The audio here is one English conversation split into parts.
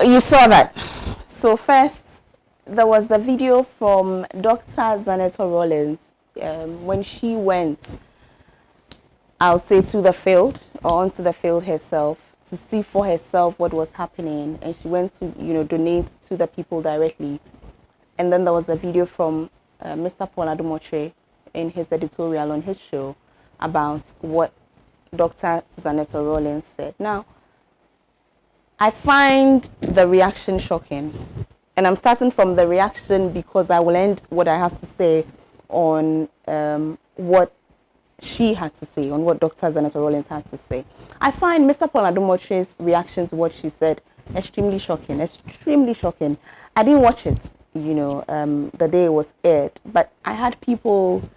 You saw that. So first, there was the video from Dr. Zanetta Rollins when she went, I'll say, to the field or onto the field herself to see for herself what was happening, and she went to donate to the people directly. And then there was a video from Mr. Paul Adom-Otchere in his editorial on his show about what Dr. Zanetta Rollins said. Now, I find the reaction shocking. And I'm starting from the reaction because I will end what I have to say on what she had to say, on what Dr. Zanetta Rollins had to say. I find Mr. Paul Adom-Otchere's reaction to what she said extremely shocking, extremely shocking. I didn't watch it, the day it was aired, but I had people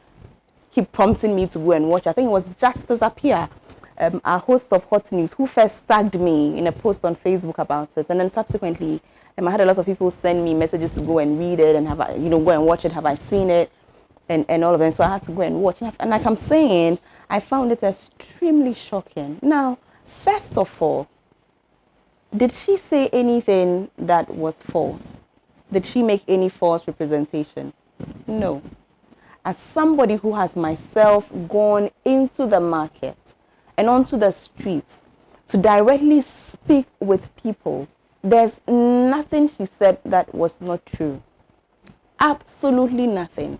keep prompting me to go and watch. I think it was Justice Appiah, our host of Hot News, who first tagged me in a post on Facebook about it, and then subsequently I had a lot of people send me messages to go and read it and go and watch it. Have I seen it? And all of them. So I had to go and watch. And like I'm saying, I found it extremely shocking. Now, first of all, did she say anything that was false? Did she make any false representation? No. As somebody who has myself gone into the market and onto the streets to directly speak with people, there's nothing she said that was not true. Absolutely nothing.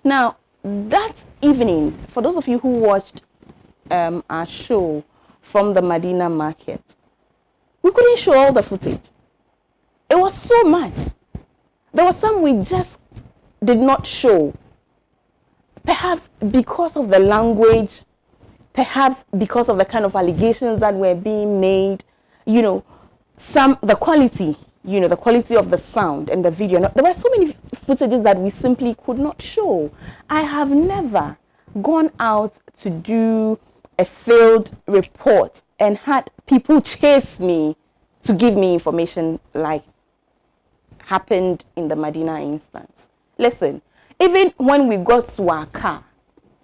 Now, that evening, for those of you who watched our show from the Medina market, we couldn't show all the footage. It was so much. There was some we just did not show. Perhaps because of the language, perhaps because of the kind of allegations that were being made, the quality, the quality of the sound and the video. There were so many footages that we simply could not show. I have never gone out to do a field report and had people chase me to give me information like happened in the Medina instance. Listen, even when we got to our car,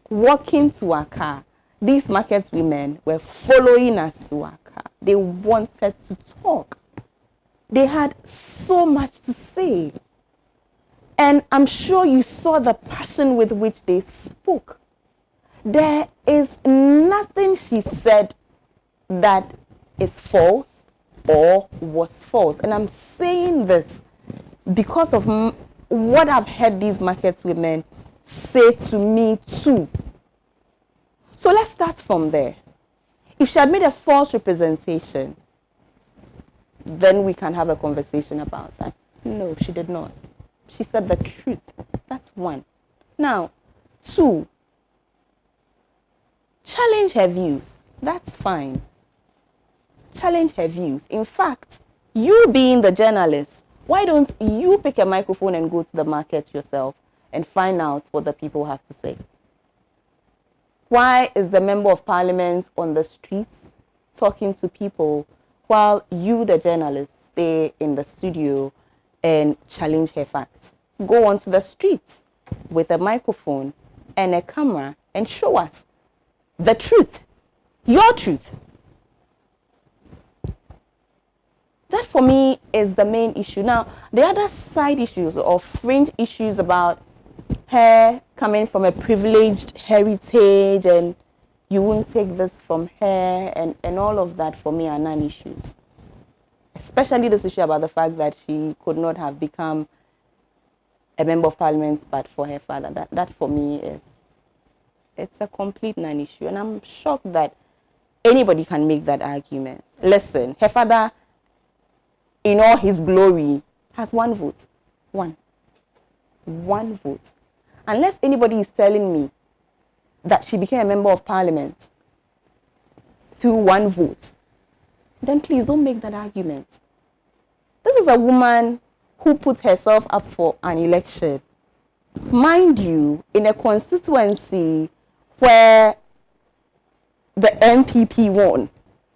walking to our car, these market women were following us to our car. They wanted to talk. They had so much to say. And I'm sure you saw the passion with which they spoke. There is nothing she said that is false or was false. And I'm saying this because of what I've heard these market women say to me too. So let's start from there. If she had made a false representation, then we can have a conversation about that. No, she did not. She said the truth. That's one. Now, two, challenge her views. That's fine. Challenge her views. In fact, you being the journalist, why don't you pick a microphone and go to the market yourself and find out what the people have to say? Why is the member of parliament on the streets talking to people while you, the journalist, stay in the studio and challenge her facts? Go onto the streets with a microphone and a camera and show us the truth, your truth. That for me is the main issue. Now, the other side issues or fringe issues about her coming from a privileged heritage and you won't take this from her and all of that for me are non-issues. Especially this issue about the fact that she could not have become a member of parliament but for her father. That for me it's a complete non-issue. And I'm shocked that anybody can make that argument. Listen, her father, in all his glory, has one vote. One vote. Unless anybody is telling me that she became a member of parliament through one vote, then please don't make that argument. This is a woman who put herself up for an election, mind you, in a constituency where the NPP won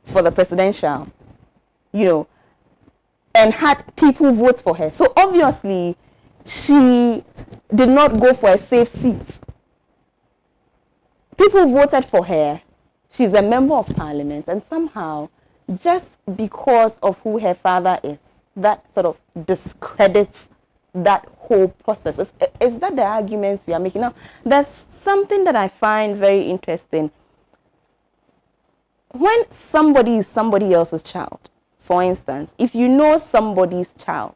for the presidential, and had people vote for her. So obviously, she did not go for a safe seat. People voted for her. She's a member of parliament, and somehow, just because of who her father is, that sort of discredits that whole process. Is that the arguments we are making? Now, there's something that I find very interesting. When somebody is somebody else's child, for instance, if you know somebody's child,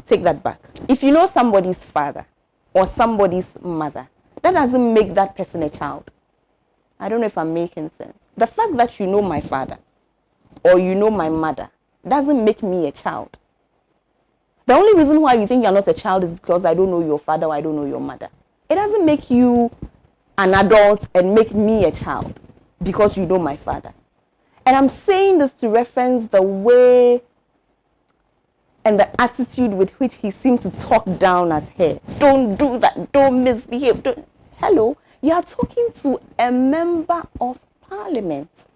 take that back. If you know somebody's father or somebody's mother, that doesn't make that person a child. I don't know if I'm making sense. The fact that you know my father or you know my mother doesn't make me a child. The only reason why you think you're not a child is because I don't know your father or I don't know your mother. It doesn't make you an adult and make me a child because you know my father. And I'm saying this to reference the way and the attitude with which he seemed to talk down at her. Don't do that. Don't misbehave. Hello, you are talking to a member of parliament,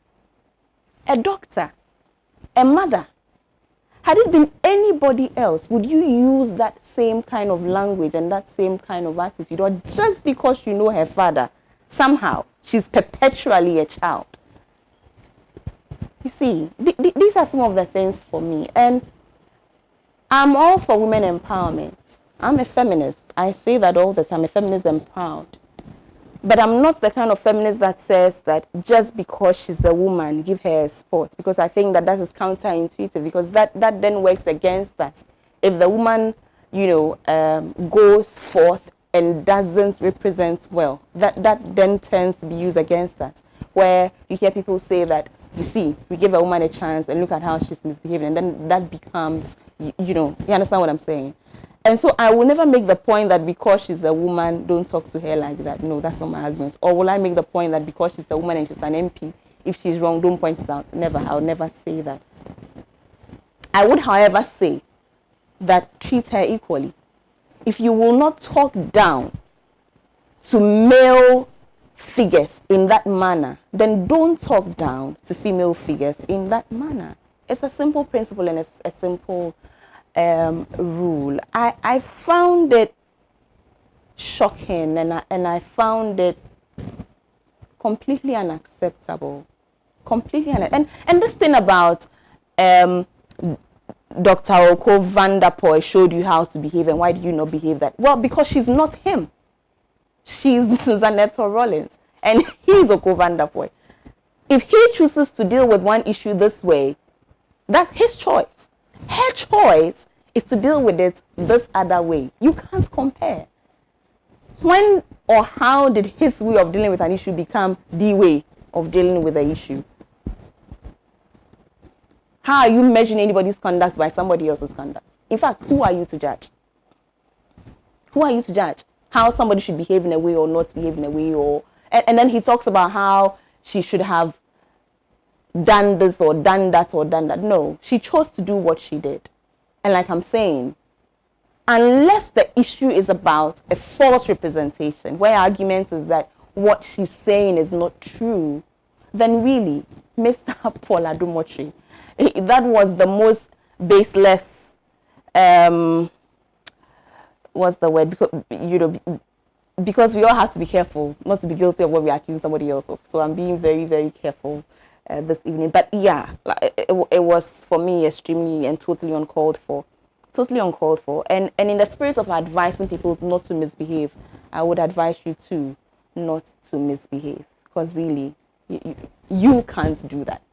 a doctor, a mother. Had it been anybody else, would you use that same kind of language and that same kind of attitude? Or just because you know her father, somehow she's perpetually a child? You see, these are some of the things for me. And I'm all for women empowerment. I'm a feminist. I say that all the time. A feminist and proud. But I'm not the kind of feminist that says that just because she's a woman, give her a spot. Because I think that is counterintuitive. Because that then works against us. If the woman, goes forth and doesn't represent well, that then tends to be used against us. Where you hear people say that, you see, we give a woman a chance and look at how she's misbehaving. And then that becomes, you understand what I'm saying? And so I will never make the point that because she's a woman, don't talk to her like that. No, that's not my argument. Or will I make the point that because she's a woman and she's an MP, if she's wrong, don't point it out? Never. I'll never say that. I would, however, say that treat her equally. If you will not talk down to male figures in that manner, then don't talk down to female figures in that manner. It's a simple principle and it's a simple rule. I found it shocking and I found it completely unacceptable. And this thing about Dr. Oko Vanderpoy showed you how to behave and why did you not behave that? Well, because she's not him. She's Zanetto Rollins and he's Oko Vanderpoy. If he chooses to deal with one issue this way, that's his choice. Her choice is to deal with it this other way. You can't compare. When or how did his way of dealing with an issue become the way of dealing with the issue? How are you measuring anybody's conduct by somebody else's conduct? In fact, who are you to judge? Who are you to judge how somebody should behave in a way or not behave in a way? And then he talks about how she should have done this or done that or done that. No, she chose to do what she did. And like I'm saying, unless the issue is about a false representation, where argument is that what she's saying is not true, then really, Mr. Paul Adom-Otchere, that was the most baseless, what's the word? Because we all have to be careful not to be guilty of what we accuse somebody else of. So I'm being very, very careful this evening. But yeah, it was for me extremely and totally uncalled for. Totally uncalled for. And in the spirit of advising people not to misbehave, I would advise you too not to misbehave. Because really, you can't do that.